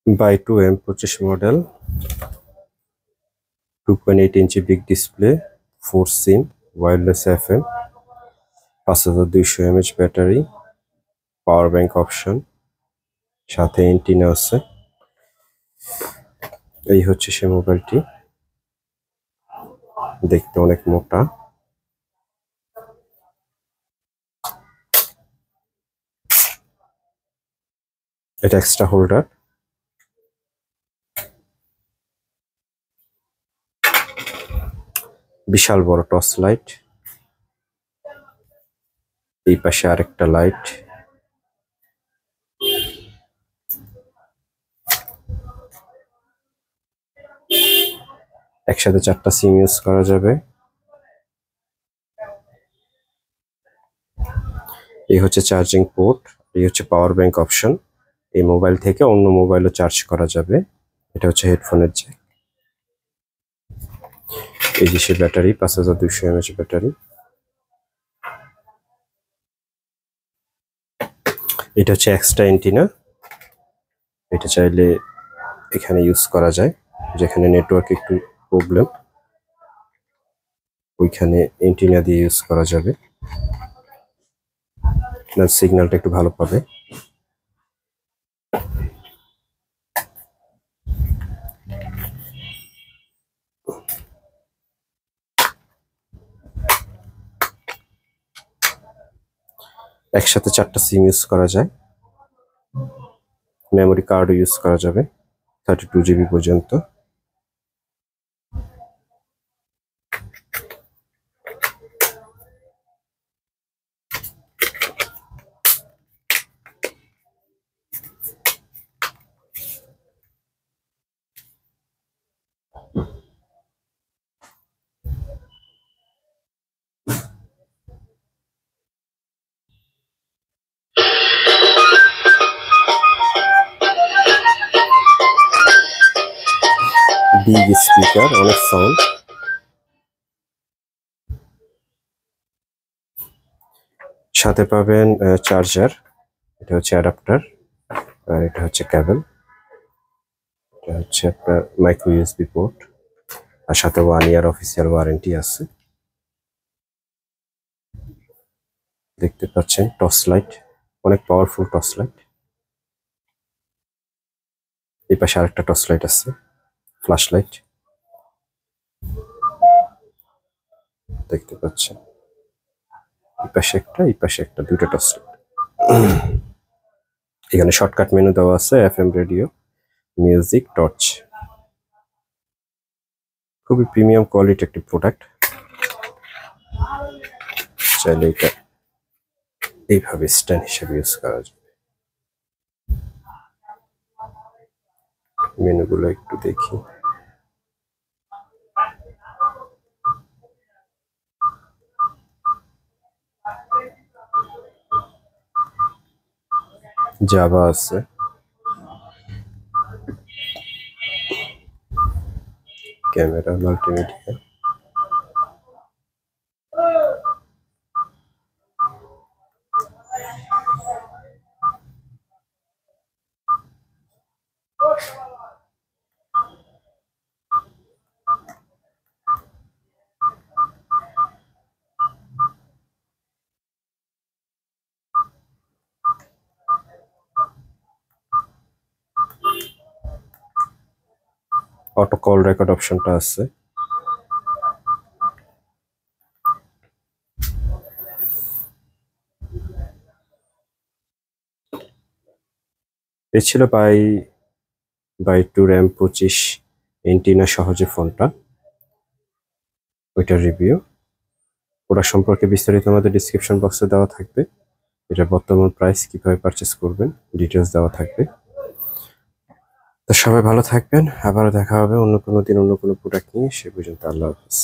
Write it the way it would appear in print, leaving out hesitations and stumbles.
by 2M25 model, 2.8 inch big display, 4 SIM, wireless FM, 5200 mAh battery, power bank option, সাথে antenna আছে। এই হচ্ছে সেই মোবাইলটি, দেখতে অনেক মোটা। এটা এক্সট্রা হোল্ডার। বিশাল বড় টর্চ লাইট, এই পাশে আরেকটা লাইট, একসাথে 4টা সিম ইউজ করা যাবে। এই হচ্ছে চার্জিং পোর্ট, এই হচ্ছে পাওয়ার ব্যাংক অপশন। এই মোবাইল থেকে অন্য মোবাইলও চার্জ করা যাবে। এটা হচ্ছে হেডফোনের জ্যাক। এই যে সে ব্যাটারি, 5200 mAh ব্যাটারি। এটা হচ্ছে এক্সট্রা এন্টিনা, এটা চাইলে এখানে ইউজ করা যায়, যেখানে নেটওয়ার্ক একটু প্রবলেম ওইখানে এন্টিনা দিয়ে ইউজ করা যাবে, না সিগন্যালটা একটু ভালো পাবে। একসাথে 4টা সিম ইউজ করা যায়, মেমোরি কার্ডও ইউজ করা যাবে 32 GB পর্যন্ত। বিগ স্পিকার, অনেক সাউন্ড। সাথে পাবেন চার্জার, এটা হচ্ছে অ্যাডাপ্টার, আর এটা হচ্ছে কেবল। এটা হচ্ছে আপনার মাইক্রো ইউএসবি পোর্ট, আর সাথে 1 ইয়ার অফিসিয়াল ওয়ারেন্টি আছে। দেখতে পাচ্ছেন টর্চ লাইট, অনেক পাওয়ারফুল টর্চ লাইট। এই পাশে আরেকটা টর্চ লাইট আছে, ফ্ল্যাশ লাইট দেখতে পাচ্ছেন। এই পাশে একটা, দুটো টর্চ লাইট। এখানে শর্টকাট মেনু দেওয়া আছে, FM রেডিও, মিউজিক, টর্চ। খুবই প্রিমিয়াম কোয়ালিটি একটি প্রোডাক্ট। চাইলে এটা এইভাবে স্ট্যান্ড হিসেবে ইউজ করা যাবে। মেনুগুলো একটু দেখি। জাভা আছে, camera, multimedia. Auto call record অপশনটা আছে। এ ছিল বাই 2M25 এন্টিনা সহজে ফোনটা, ওইটার রিভিউ। ওটা সম্পর্কে বিস্তারিত আমাদের ডিসক্রিপশন বক্সে দেওয়া থাকবে। এটা বর্তমান প্রাইস, কিভাবে পারচেস করবেন, ডিটেলস দেওয়া থাকবে। তো সবাই ভালো থাকবেন, আবারও দেখা হবে অন্য কোনো দিন অন্য কোনো প্রোডাক্ট নিয়ে। সে পর্যন্ত আল্লাহ হাফেজ।